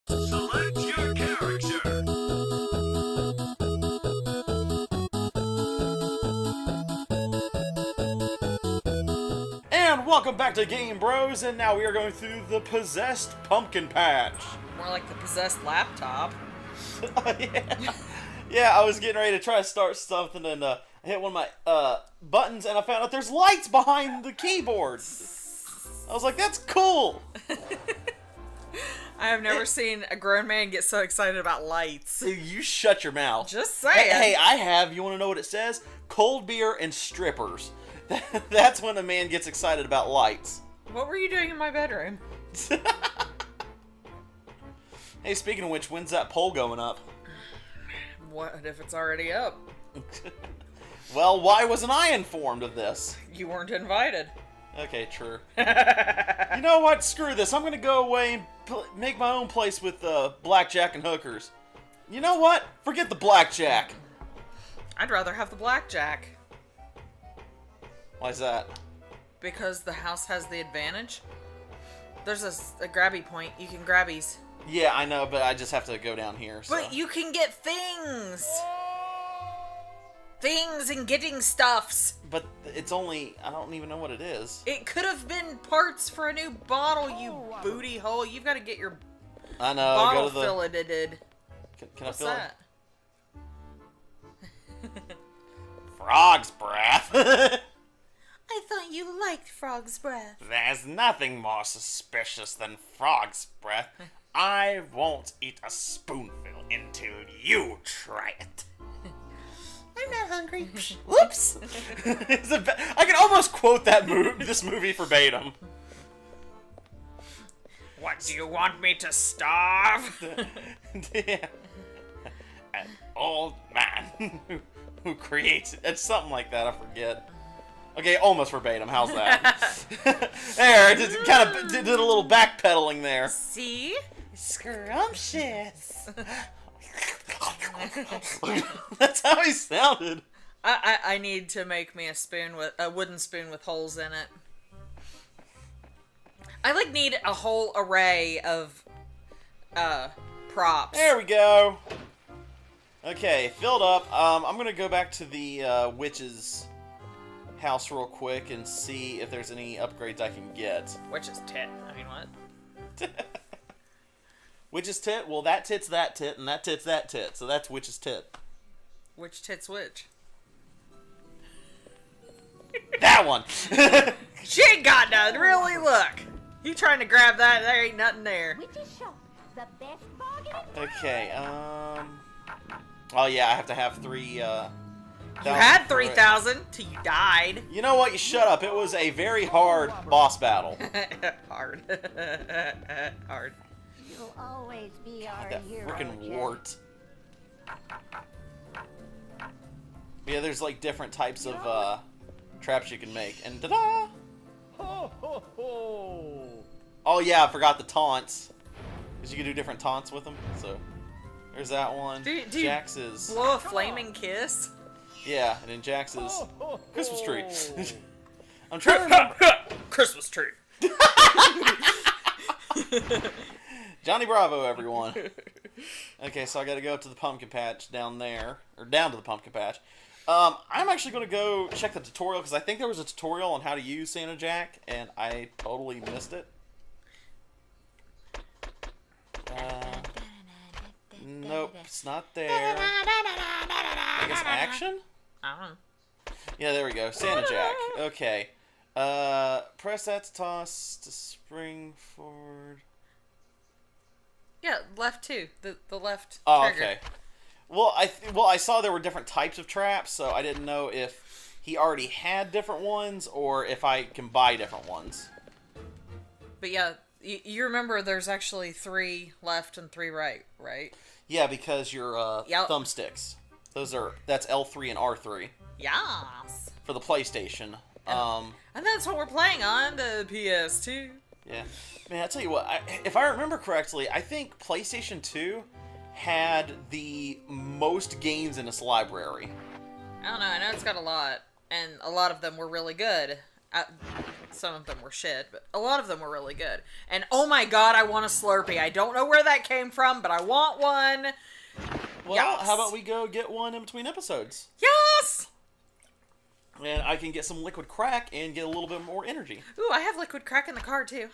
Select your character. And welcome back to Game Bros, and now we are going through the Possessed Pumpkin Patch. More like the possessed laptop. Yeah. Yeah, I was getting ready to try to start something, and I hit one of my buttons, and I found out there's lights behind the keyboard. I was like, that's cool. I have never seen a grown man get so excited about lights. You shut your mouth. Just saying. Hey, I have. You want to know what it says? Cold beer and strippers. That's when a man gets excited about lights. What were you doing in my bedroom? Hey, speaking of which, when's that poll going up? What if it's already up? Well, why wasn't I informed of this? You weren't invited. Okay, true. You know what? Screw this. I'm gonna go away and make my own place with blackjack and hookers. You know what? Forget the blackjack. I'd rather have the blackjack. Why's that? Because the house has the advantage. There's a grabby point. You can grabbies. Yeah, I know, but I just have to go down here. So. But you can get things! Things and getting stuffs. But it's only... I don't even know what it is. It could have been parts for a new bottle, you booty hole. You've got to get your I know, bottle go to the... filleted. Can What's I fill that? Frog's breath. I thought you liked frog's breath. There's nothing more suspicious than frog's breath. I won't eat a spoonful until you try it. I'm not hungry. Whoops! I can almost quote this movie verbatim. What, do you want me to starve? Yeah. An old man who creates it. It's something like that, I forget. Okay, almost verbatim. How's that? There, I just kind of did a little backpedaling there. See? Scrumptious. That's how he sounded. I need to make me a wooden spoon with holes in it. I need a whole array of props. There we go. Okay, filled up. I'm gonna go back to the witch's house real quick and see if there's any upgrades I can get. Witch's tit. I mean, what? Witch's tit? Well, that tit's that tit, and that tit's that tit. So that's witch's tit. Which tit's which? That one! She ain't got none. Really, look. You trying to grab that? There ain't nothing there. Okay, oh yeah, I have to have 3, You had 3,000 till you died. You know what? You shut up. It was a very hard boss battle. Hard. Hard. You'll always be our That hero, freaking Jack. wart. Yeah, there's different types of traps you can make. And ta-da! Ho ho ho! Oh yeah, I forgot the taunts. Because you can do different taunts with them. So, there's that one. Do you Jax is... blow a flaming kiss? Yeah, and then Jax is... Ho, ho, Christmas tree. ho. I'm trying to... Christmas tree. Johnny Bravo, everyone. Okay, so I gotta go up to the pumpkin patch down there. Or down to the pumpkin patch. I'm actually gonna go check the tutorial, because I think there was a tutorial on how to use Santa Jack, and I totally missed it. Nope, it's not there. I guess action? I don't know. Yeah, there we go. Santa Jack. Okay. Press that to toss to spring forward. Yeah, left too. The left Oh, trigger. okay. Well, I saw there were different types of traps, so I didn't know if he already had different ones or if I can buy different ones. But yeah, you remember there's actually 3 left and 3 right, right? Yeah, because your Yep. thumbsticks. That's L3 and R3 Yes. for the PlayStation. And that's what we're playing on the PS2. Yeah. Man, I tell you what, if I remember correctly, I think PlayStation 2 had the most games in its library. I don't know. I know it's got a lot, and a lot of them were really good. some of them were shit, but a lot of them were really good. And oh my god, I want a Slurpee. I don't know where that came from, but I want one. Well, Yes. how about we go get one in between episodes? Yes! And I can get some liquid crack and get a little bit more energy. Ooh, I have liquid crack in the car, too.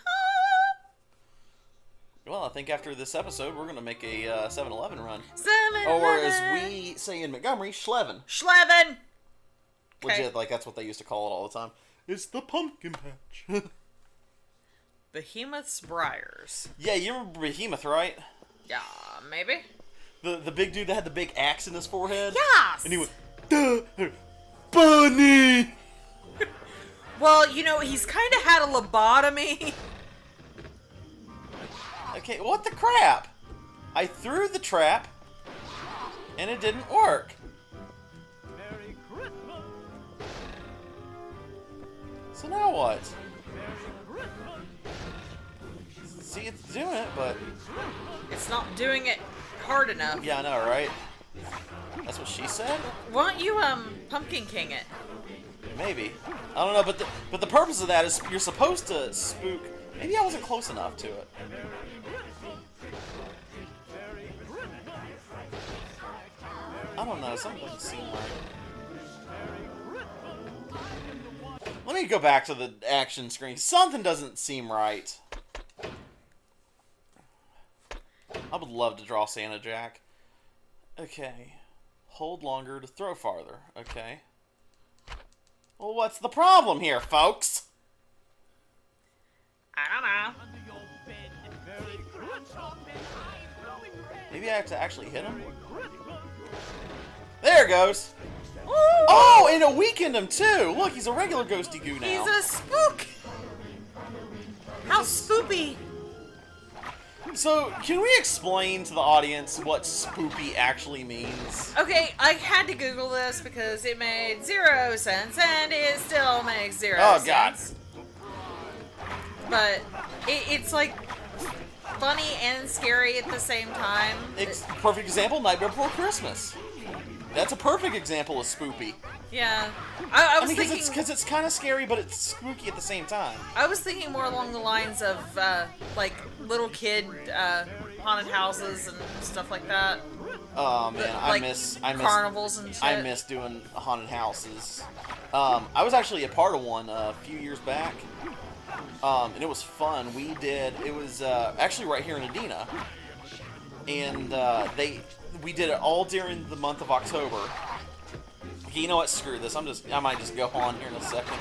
Well, I think after this episode, we're going to make a 7-Eleven run. 7-Eleven. Or as we say in Montgomery, Schleven. Schleven! Legit, like that's what they used to call it all the time. It's the pumpkin patch. Behemoth's Briars. Yeah, you remember Behemoth, right? Yeah, maybe? The big dude that had the big axe in his forehead? Yes! And he went, duh, bunny! Well, you know, he's kind of had a lobotomy. Okay, what the crap? I threw the trap, and it didn't work. Merry Christmas. So now what? Merry Christmas. See, it's doing it, but... It's not doing it hard enough. Yeah, I know, right? That's what she said? Why don't you, Pumpkin King it? Maybe. I don't know, but the purpose of that is you're supposed to spook... Maybe I wasn't close enough to it. I don't know, something doesn't seem right. Let me go back to the action screen. Something doesn't seem right. I would love to draw Santa Jack. Okay. Hold longer to throw farther. Okay. Well, what's the problem here, folks? I don't know. Maybe I have to actually hit him? There it goes! Oh, and it weakened him too! Look, he's a regular ghosty goo now. He's a spook! How spoopy! So, can we explain to the audience what spoopy actually means? Okay, I had to Google this because it made 0 sense, and it still makes 0 Oh, God. sense. But it's like funny and scary at the same time. Perfect example, Nightmare Before Christmas. That's a perfect example of spoopy. Yeah, I was mean, thinking because it's kind of scary, but it's spooky at the same time. I was thinking more along the lines of like little kid haunted houses and stuff like that. Oh man, I Like miss carnivals and shit. I miss doing haunted houses. I was actually a part of one a few years back, and it was fun. It was actually right here in Adena, and we did it all during the month of October. Okay, you know what? Screw this. I might just go on here in a second.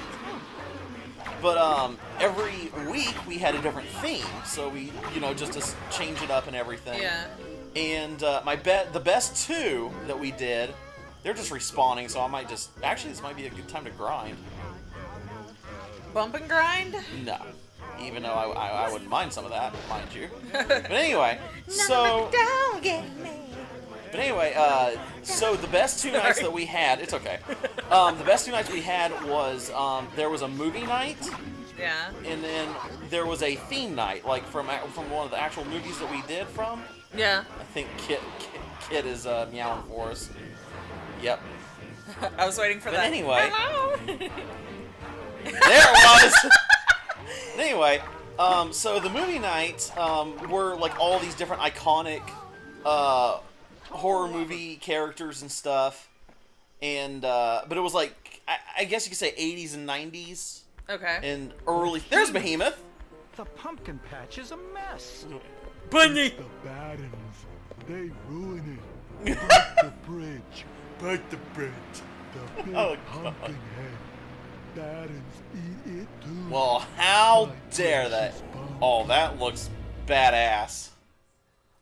But every week we had a different theme, so we, just to change it up and everything. Yeah. And the best two that we did, they're just respawning, so I might just... Actually, this might be a good time to grind. Bump and grind? No. Even though I wouldn't mind some of that, mind you. But anyway, so... Don't get me. But anyway, so the best two nights that we had... It's okay. The best two nights we had was, there was a movie night, Yeah. and then there was a theme night, like from one of the actual movies that we did from. Yeah. I think Kit is meowing for us. Yep. I was waiting for But that. anyway. Hello. There it was! Anyway, so the movie night were like all these different iconic horror movie characters and stuff. And, but it was like, I guess you could say 80s and 90s. Okay. And early... There's Behemoth! The pumpkin patch is a mess. Bunny! The bad ones, they ruin it. Break the bridge. Break the bridge. The big Oh, pumpkin head. Bad ones eat it too. Well, how dare that? Oh, that looks badass.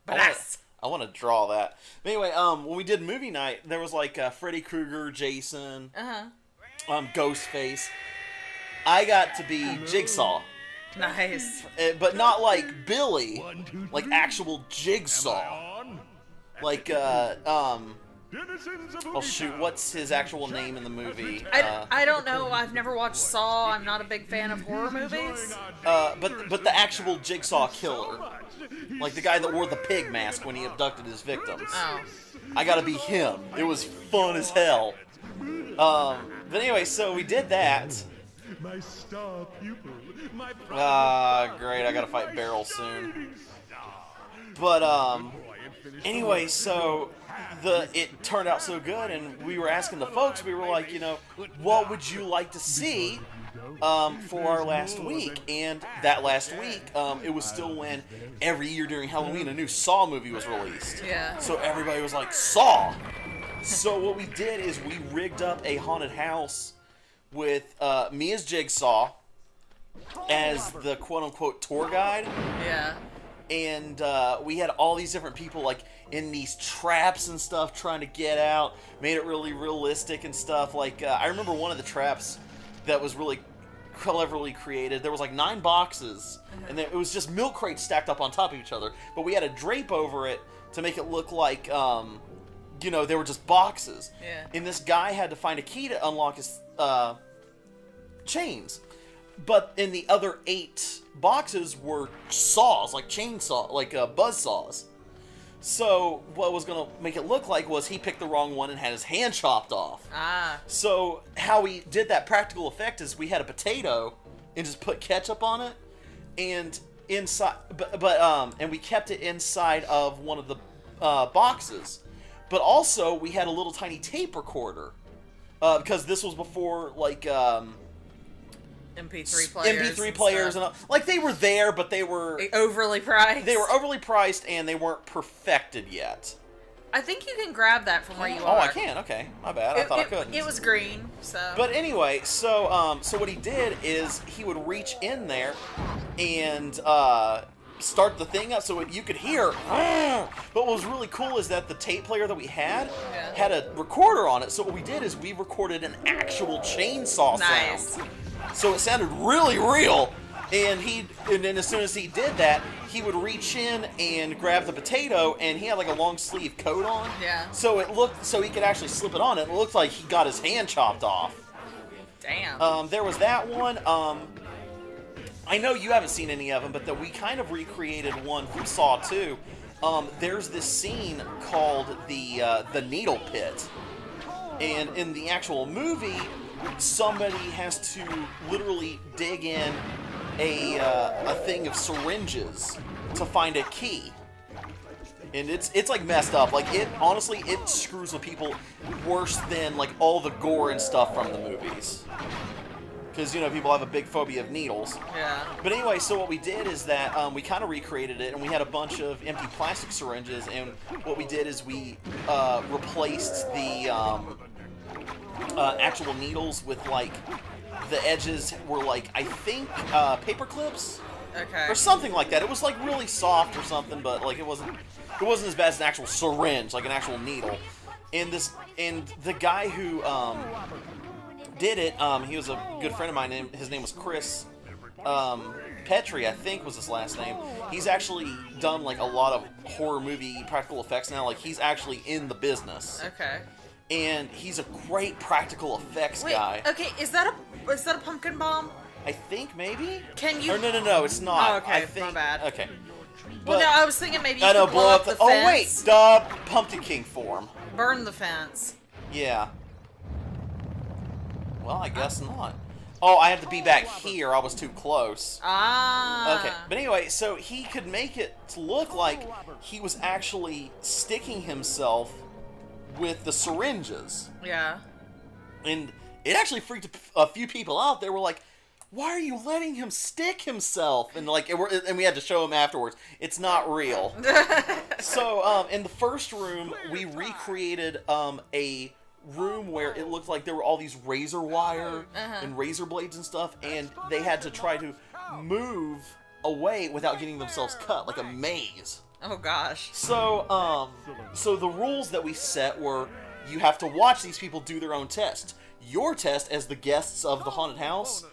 I want to draw that. But anyway, when we did movie night, there was like Freddy Krueger, Jason, Ghostface. I got to be Jigsaw, Nice. but not like Billy, like actual Jigsaw. Like oh shoot, what's his actual name in the movie? I don't know. I've never watched Saw. I'm not a big fan of horror movies. But the actual Jigsaw killer, like the guy that wore the pig mask when he abducted his victims. Oh. I gotta be him. It was fun as hell. But anyway, so we did that, My star pupil. My Great, I gotta fight Beryl soon. But, anyway, so it turned out so good, and we were asking the folks, we were like, what would you like to see for our last week? And that last week, it was still when every year during Halloween a new Saw movie was released. Yeah. So everybody was like, Saw! So what we did is we rigged up a haunted house with me as Jigsaw, as the quote-unquote tour guide. Yeah. And we had all these different people like in these traps and stuff trying to get out. Made it really realistic and stuff. Like I remember one of the traps that was really cleverly created. There was like 9 boxes, and it was just milk crates stacked up on top of each other. But we had a drape over it to make it look like they were just boxes. Yeah. And this guy had to find a key to unlock his chains. But in the other 8 boxes were saws, like chainsaw, like buzz saws. So what was going to make it look like was he picked the wrong one and had his hand chopped off. Ah. So how we did that practical effect is we had a potato and just put ketchup on it, and inside, and we kept it inside of one of the boxes. But also we had a little tiny tape recorder because this was before like. MP3 players. MP3 players and like they were there, but they were overly priced. They were overly priced and they weren't perfected yet. I think you can grab that from where you are. Oh, I can. Okay, my bad. I thought I couldn't. It was green, so. But anyway, so what he did is he would reach in there and start the thing up so you could hear. But what was really cool is that the tape player that we had had a recorder on it. So what we did is we recorded an actual chainsaw sound. So it sounded really real, and then as soon as he did that, he would reach in and grab the potato, and he had like a long sleeve coat on. Yeah. So he could actually slip it on. It looked like he got his hand chopped off. Damn. There was that one. I know you haven't seen any of them, but that we kind of recreated one from Saw 2. There's this scene called the Needle Pit, and in the actual movie, somebody has to literally dig in a thing of syringes to find a key, and it's like messed up. Like it honestly, it screws with people worse than like all the gore and stuff from the movies, because people have a big phobia of needles. Yeah. But anyway, so what we did is that we kind of recreated it, and we had a bunch of empty plastic syringes, and what we did is we replaced the actual needles with like the edges were like I think paper clips, or something like that. It was like really soft or something, but like it wasn't as bad as an actual syringe, like an actual needle. And the guy who did it, he was a good friend of mine. His name was Chris Petrie, I think was his last name. He's actually done like a lot of horror movie practical effects now. Like he's actually in the business. Okay. And he's a great practical effects guy. Okay, is that a pumpkin bomb? I think maybe. Can you? Or no, it's not. Oh, okay, I think, my bad. Okay. Well, But, no, I was thinking maybe you I know, could blow up the fence. Oh wait, the Pumpkin King form. Burn the fence. Yeah. Well, I guess not. Oh, I have to be back here. I was too close. Ah. Okay, but anyway, so he could make it look like he was actually sticking himself with the syringes. Yeah. And it actually freaked a few people out. They were like, why are you letting him stick himself? And like, and we had to show him afterwards. It's not real. So, in the first room, we recreated a room where it looked like there were all these razor wire and razor blades and stuff, and they had to try to move away without getting themselves cut, like a maze. Oh gosh. So, so the rules that we set were you have to watch these people do their own test. Your test as the guests of the haunted house,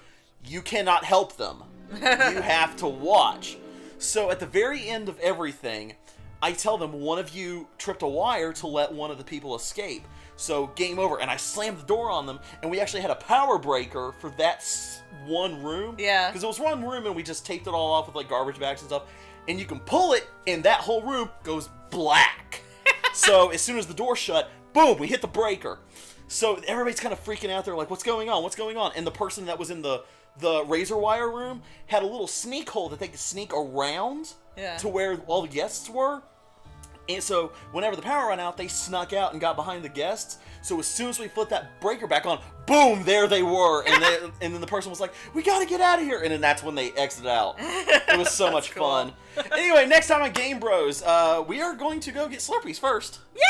you cannot help them. You have to watch. So at the very end of everything, I tell them one of you tripped a wire to let one of the people escape. So game over. And I slammed the door on them, and we actually had a power breaker for that one room. Yeah. Because it was one room, and we just taped it all off with like garbage bags and stuff. And you can pull it, and that whole room goes black. So as soon as the door shut, boom, we hit the breaker. So everybody's kind of freaking out. They're like, what's going on? What's going on? And the person that was in the the razor wire room had a little sneak hole that they could sneak around Yeah. to where all the guests were. And so whenever the power ran out, they snuck out and got behind the guests. So as soon as we flipped that breaker back on, boom, there they were. And then the person was like, we gotta get out of here. And then that's when they exited out. It was so much cool. fun. Anyway, next time on Game Bros, we are going to go get Slurpees first. Yay!